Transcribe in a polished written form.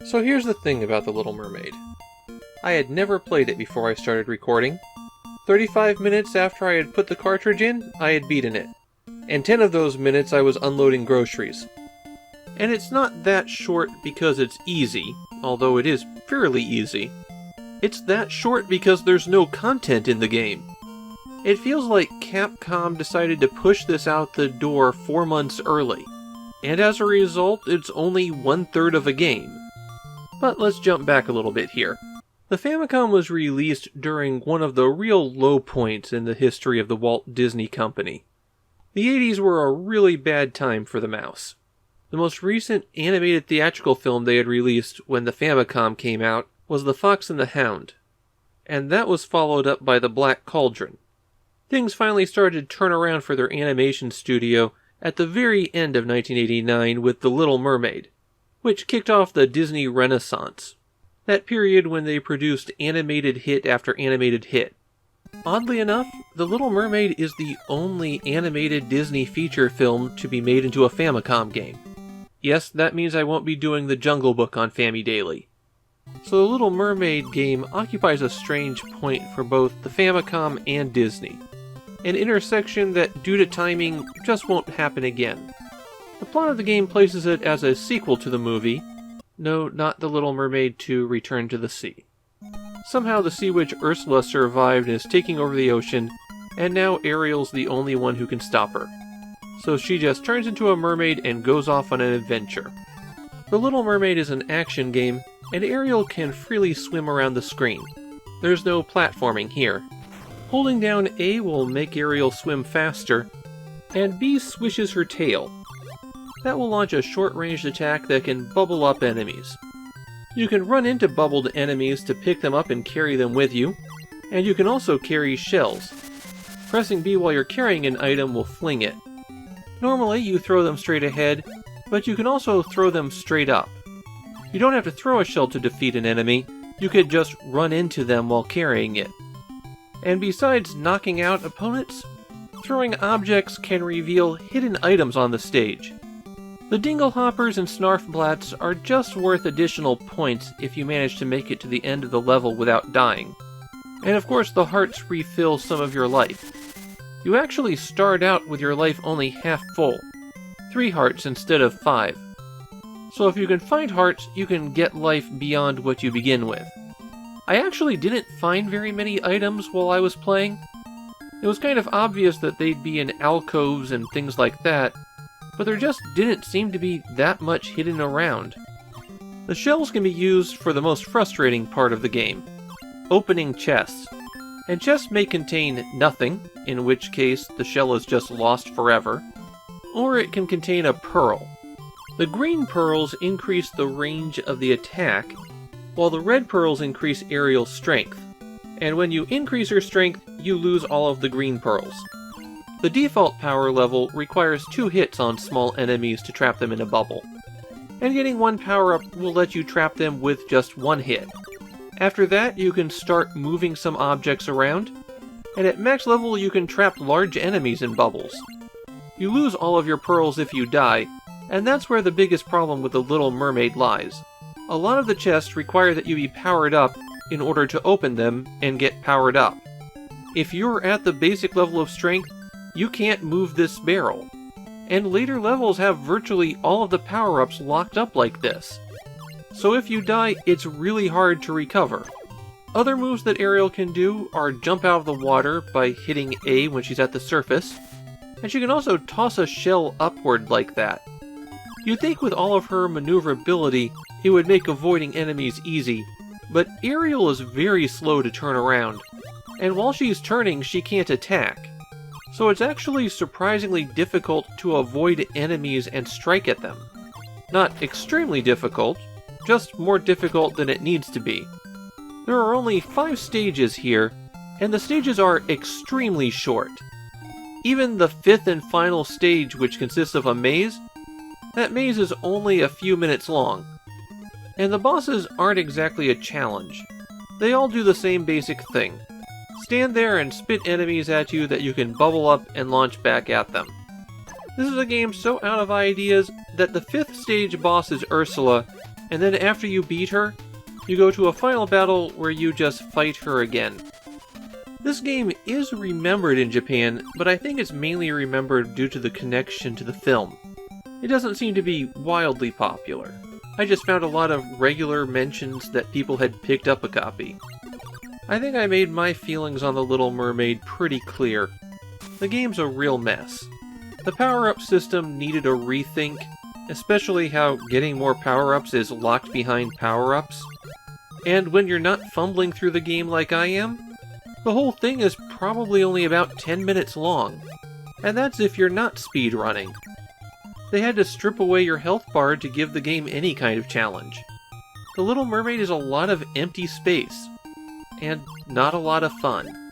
So here's the thing about The Little Mermaid. I had never played it before I started recording. 35 minutes after I had put the cartridge in, I had beaten it. And 10 of those minutes I was unloading groceries. And it's not that short because it's easy, although it is fairly easy. It's that short because there's no content in the game. It feels like Capcom decided to push this out the door 4 months early. And as a result, it's only 1/3 of a game. But let's jump back a little bit here. The Famicom was released during one of the real low points in the history of the Walt Disney Company. The 80s were a really bad time for the mouse. The most recent animated theatrical film they had released when the Famicom came out was The Fox and the Hound, and that was followed up by The Black Cauldron. Things finally started to turn around for their animation studio at the very end of 1989 with The Little Mermaid, which kicked off the Disney Renaissance, that period when they produced animated hit after animated hit. Oddly enough, The Little Mermaid is the only animated Disney feature film to be made into a Famicom game. Yes, that means I won't be doing the Jungle Book on Famidaily. So the Little Mermaid game occupies a strange point for both the Famicom and Disney. An intersection that, due to timing, just won't happen again. The plot of the game places it as a sequel to the movie. No, not The Little Mermaid 2: Return to the Sea. Somehow the sea witch Ursula survived and is taking over the ocean, and now Ariel's the only one who can stop her. So she just turns into a mermaid and goes off on an adventure. The Little Mermaid is an action game, and Ariel can freely swim around the screen. There's no platforming here. Holding down A will make Ariel swim faster, and B swishes her tail. That will launch a short-ranged attack that can bubble up enemies. You can run into bubbled enemies to pick them up and carry them with you, and you can also carry shells. Pressing B while you're carrying an item will fling it. Normally you throw them straight ahead, but you can also throw them straight up. You don't have to throw a shell to defeat an enemy, you could just run into them while carrying it. And besides knocking out opponents, throwing objects can reveal hidden items on the stage. The Dinglehoppers and Snarfblats are just worth additional points if you manage to make it to the end of the level without dying. And of course the hearts refill some of your life. You actually start out with your life only half full. 3 hearts instead of 5. So if you can find hearts, you can get life beyond what you begin with. I actually didn't find very many items while I was playing. It was kind of obvious that they'd be in alcoves and things like that, but there just didn't seem to be that much hidden around. The shells can be used for the most frustrating part of the game, opening chests. And chests may contain nothing, in which case the shell is just lost forever, or it can contain a pearl. The green pearls increase the range of the attack, while the red pearls increase Ariel's strength, and when you increase her strength, you lose all of the green pearls. The default power level requires 2 hits on small enemies to trap them in a bubble, and getting 1 power-up will let you trap them with just 1 hit. After that, you can start moving some objects around, and at max level you can trap large enemies in bubbles. You lose all of your pearls if you die, and that's where the biggest problem with The Little Mermaid lies. A lot of the chests require that you be powered up in order to open them and get powered up. If you're at the basic level of strength, you can't move this barrel. And later levels have virtually all of the power-ups locked up like this. So if you die, it's really hard to recover. Other moves that Ariel can do are jump out of the water by hitting A when she's at the surface, and she can also toss a shell upward like that. You'd think with all of her maneuverability, it would make avoiding enemies easy, but Ariel is very slow to turn around, and while she's turning, she can't attack. So it's actually surprisingly difficult to avoid enemies and strike at them. Not extremely difficult, just more difficult than it needs to be. There are only 5 stages here, and the stages are extremely short. Even the 5th and final stage, which consists of a maze, that maze is only a few minutes long. And the bosses aren't exactly a challenge. They all do the same basic thing. Stand there and spit enemies at you that you can bubble up and launch back at them. This is a game so out of ideas that the 5th stage boss is Ursula, and then after you beat her, you go to a final battle where you just fight her again. This game is remembered in Japan, but I think it's mainly remembered due to the connection to the film. It doesn't seem to be wildly popular. I just found a lot of regular mentions that people had picked up a copy. I think I made my feelings on The Little Mermaid pretty clear. The game's a real mess. The power-up system needed a rethink, especially how getting more power-ups is locked behind power-ups. And when you're not fumbling through the game like I am, the whole thing is probably only about 10 minutes long. And that's if you're not speedrunning. They had to strip away your health bar to give the game any kind of challenge. The Little Mermaid is a lot of empty space, and not a lot of fun.